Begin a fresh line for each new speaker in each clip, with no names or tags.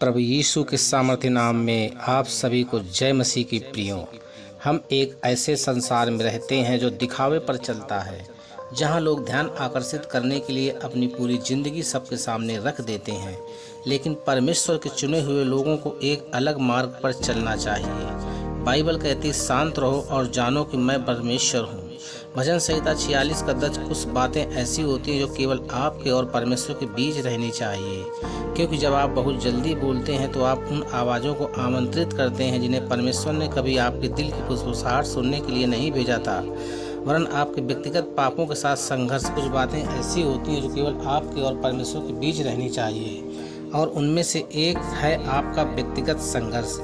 प्रभु यीशु के सामर्थ्य नाम में आप सभी को जय मसीह की प्रियो। हम एक ऐसे संसार में रहते हैं जो दिखावे पर चलता है, जहां लोग ध्यान आकर्षित करने के लिए अपनी पूरी जिंदगी सबके सामने रख देते हैं। लेकिन परमेश्वर के चुने हुए लोगों को एक अलग मार्ग पर चलना चाहिए। बाइबल कहती, शांत रहो और जानो कि मैं परमेश्वर हूँ। भजन संहिता 46 का 10 कुछ बातें ऐसी होती हैं जो केवल आपके और परमेश्वर के बीच रहनी चाहिए, क्योंकि जब आप बहुत जल्दी बोलते हैं तो आप उन आवाज़ों को आमंत्रित करते हैं जिन्हें परमेश्वर ने कभी आपके दिल की फुसफुसाहट सुनने के लिए नहीं भेजा था, वरन आपके व्यक्तिगत पापों के साथ संघर्ष। कुछ बातें ऐसी होती हैं जो केवल आपके और परमेश्वर के बीच रहनी चाहिए, और उनमें से एक है आपका व्यक्तिगत संघर्ष।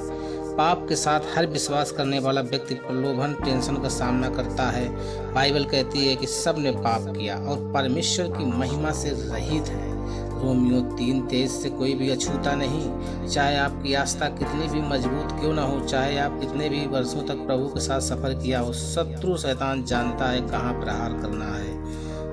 पाप के साथ हर विश्वास करने वाला व्यक्ति प्रलोभन, टेंशन का सामना करता है। बाइबल कहती है कि सब ने पाप किया और परमेश्वर की महिमा से रहित है। रोमियो 3:23 से कोई भी अछूता नहीं। चाहे आपकी आस्था कितनी भी मजबूत क्यों ना हो, चाहे आप कितने भी वर्षों तक प्रभु के साथ सफर किया हो, शत्रु शैतान जानता है कहाँ प्रहार करना है।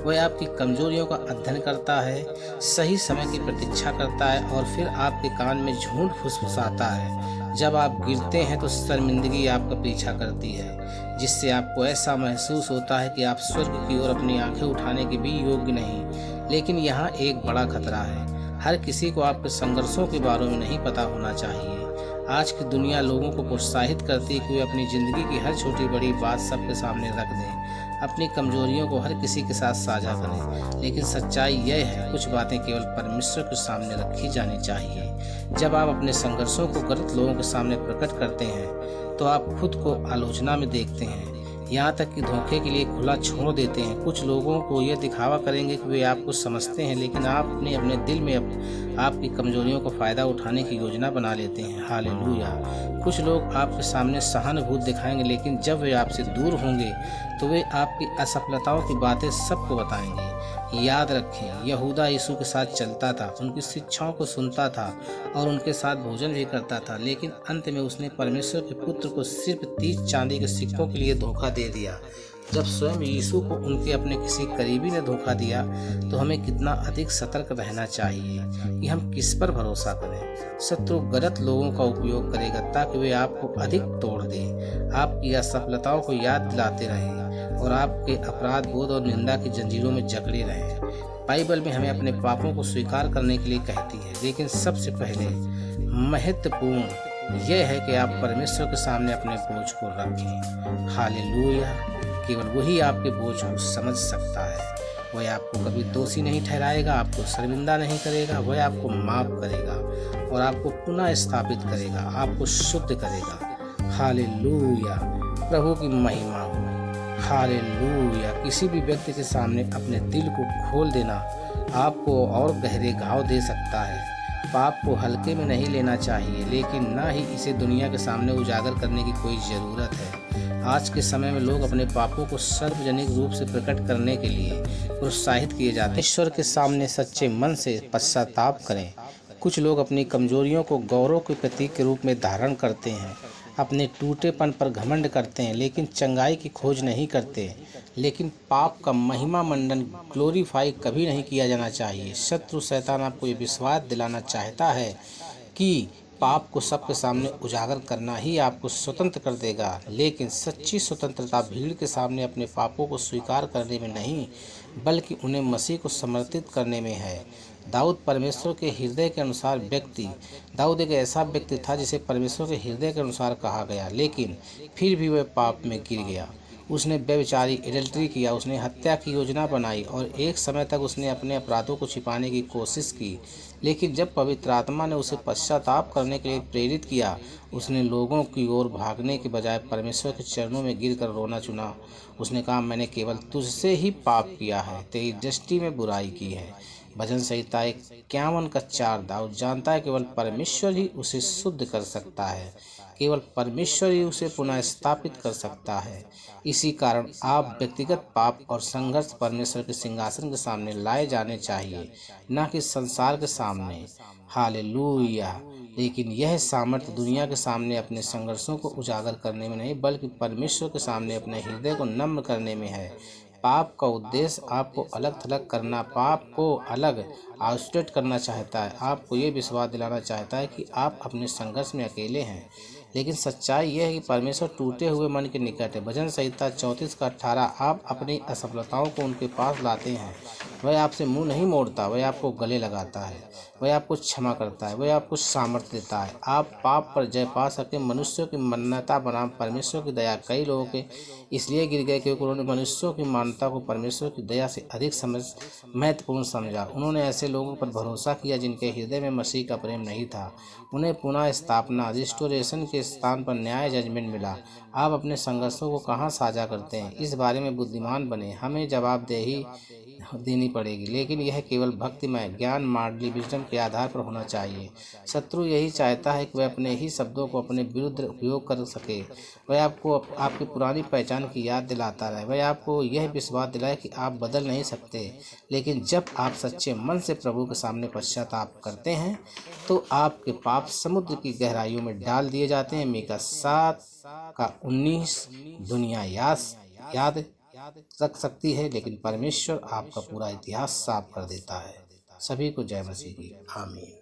वह आपकी कमजोरियों का अध्ययन करता है, सही समय की प्रतीक्षा करता है और फिर आपके कान में झूठ फुसफुसाता है। जब आप गिरते हैं तो शर्मिंदगी आपका पीछा करती है, जिससे आपको ऐसा महसूस होता है कि आप स्वर्ग की ओर अपनी आंखें उठाने के भी योग्य नहीं। लेकिन यहाँ एक बड़ा खतरा है। हर किसी को आपके संघर्षों के बारे में नहीं पता होना चाहिए। आज की दुनिया लोगों को प्रोत्साहित करती है कि वे अपनी जिंदगी की हर छोटी बड़ी बात सबके सामने रख दें, अपनी कमजोरियों को हर किसी के साथ साझा करें। लेकिन सच्चाई यह है, कुछ बातें केवल परमेश्वर के सामने रखी जानी चाहिए। जब आप अपने संघर्षों को गलत लोगों के सामने प्रकट करते हैं तो आप खुद को आलोचना में देखते हैं, यहाँ तक कि धोखे के लिए खुला छोड़ देते हैं। कुछ लोगों को यह दिखावा करेंगे कि वे आपको समझते हैं, लेकिन आपने अपने दिल में आपकी कमजोरियों का फायदा उठाने की योजना बना लेते हैं। हालेलुया। कुछ लोग आपके सामने सहानुभूति दिखाएंगे, लेकिन जब वे आपसे दूर होंगे तो वे आपकी असफलताओं की बातें सबको बताएंगे। याद रखें, यहूदा यीशु के साथ चलता था, उनकी शिक्षाओं को सुनता था और उनके साथ भोजन भी करता था, लेकिन अंत में उसने परमेश्वर के पुत्र को सिर्फ 30 चांदी के सिक्कों के लिए धोखा दे दिया। जब स्वयं यीशु को उनके अपने किसी करीबी ने धोखा दिया तो हमें कितना अधिक सतर्क रहना चाहिए कि हम किस पर भरोसा करें। शत्रु गलत लोगों का उपयोग करेगा ताकि वे आपको अधिक तोड़ दें, आपकी असफलताओं को याद दिलाते रहें और आपके अपराध बोध और निंदा की जंजीरों में जकड़े रहें। बाइबल में हमें अपने पापों को स्वीकार करने के लिए कहती है, लेकिन सबसे पहले महत्वपूर्ण यह है कि आप परमेश्वर के सामने अपने बोझ को रखें। हालेलुया। केवल वही आपके बोझ को समझ सकता है। वह आपको कभी दोषी नहीं ठहराएगा, आपको शर्मिंदा नहीं करेगा। वह आपको माफ करेगा और आपको पुनः स्थापित करेगा, आपको शुद्ध करेगा। हालेलुया। प्रभु की महिमा हो। हालेलुया। किसी भी व्यक्ति के सामने अपने दिल को खोल देना आपको और गहरे घाव दे सकता है। पाप को हल्के में नहीं लेना चाहिए, लेकिन ना ही इसे दुनिया के सामने उजागर करने की कोई ज़रूरत है। आज के समय में लोग अपने पापों को सार्वजनिक रूप से प्रकट करने के लिए प्रोत्साहित किए जाते हैं। ईश्वर के सामने सच्चे मन से पश्चाताप करें। कुछ लोग अपनी कमजोरियों को गौरव के प्रतीक के रूप में धारण करते हैं, अपने टूटेपन पर घमंड करते हैं, लेकिन चंगाई की खोज नहीं करते। लेकिन पाप का महिमा मंडन ग्लोरीफाई कभी नहीं किया जाना चाहिए। शत्रु शैतान आपको ये विश्वास दिलाना चाहता है कि पाप को सबके सामने उजागर करना ही आपको स्वतंत्र कर देगा, लेकिन सच्ची स्वतंत्रता भीड़ के सामने अपने पापों को स्वीकार करने में नहीं, बल्कि उन्हें मसीह को समर्पित करने में है। दाऊद परमेश्वर के हृदय के अनुसार व्यक्ति दाऊद एक ऐसा व्यक्ति था जिसे परमेश्वर के हृदय के अनुसार कहा गया, लेकिन फिर भी वह पाप में गिर गया। उसने व्यभिचारी एडल्ट्री किया, उसने हत्या की योजना बनाई और एक समय तक उसने अपने अपराधों को छिपाने की कोशिश की। लेकिन जब पवित्र आत्मा ने उसे पश्चाताप करने के लिए प्रेरित किया, उसने लोगों की ओर भागने के बजाय परमेश्वर के चरणों में गिरकर रोना चुना। उसने कहा, मैंने केवल तुझसे ही पाप किया है, तेरी दृष्टि में बुराई की है। भजन संहिता 51:4। दाऊद जानता है केवल परमेश्वर ही उसे शुद्ध कर सकता है, केवल परमेश्वर ही उसे पुनः स्थापित कर सकता है। इसी कारण आप व्यक्तिगत पाप और संघर्ष परमेश्वर के सिंहासन के सामने लाए जाने चाहिए, न कि संसार के सामने। हालेलुया। लेकिन यह सामर्थ्य दुनिया के सामने अपने संघर्षों को उजागर करने में नहीं, बल्कि परमेश्वर के सामने अपने हृदय को नम्र करने में है। पाप का उद्देश्य आपको अलग थलग करना, पाप को अलग आउटस्टेट करना चाहता है, आपको ये विश्वास दिलाना चाहता है कि आप अपने संघर्ष में अकेले हैं। लेकिन सच्चाई यह है कि परमेश्वर टूटे हुए मन के निकट है। भजन संहिता 34 का 18। आप अपनी असफलताओं को उनके पास लाते हैं। वह आपसे मुंह नहीं मोड़ता, वह आपको गले लगाता है, वह आपको क्षमा करता है, वह आपको सामर्थ्य देता है। आप पाप पर जय पा सके। मनुष्यों की मान्यता बनाम परमेश्वर की दया। कई लोगों के इसलिए गिर गए क्योंकि उन्होंने मनुष्यों की मान्यता को परमेश्वर की दया से अधिक महत्वपूर्ण समझा। उन्होंने ऐसे लोगों पर भरोसा किया जिनके हृदय में मसीह का प्रेम नहीं था। उन्हें पुनः स्थापना, रिस्टोरेशन के स्थान पर न्याय जजमेंट मिला। आप अपने संघर्षों को कहाँ साझा करते हैं, इस बारे में बुद्धिमान बने। हमें जवाबदेही देनी पड़ेगी, लेकिन यह केवल भक्तिमय ज्ञान, मॉडली विजडम के आधार पर होना चाहिए। शत्रु यही चाहता है कि वह अपने ही शब्दों को अपने विरुद्ध उपयोग कर सके। वह आपको आपकी पुरानी पहचान की याद दिलाता रहे। वह आपको यह विश्वास दिलाए कि आप बदल नहीं सकते। लेकिन जब आप सच्चे मन से प्रभु के सामने पश्चाताप करते हैं तो आपके पाप समुद्र की गहराइयों में डाल दिए जाते हैं। मीका 7 का 19। दुनिया याद रख सकती है, लेकिन परमेश्वर आपका पूरा इतिहास साफ कर देता है। सभी को जय मसीह की आमीन।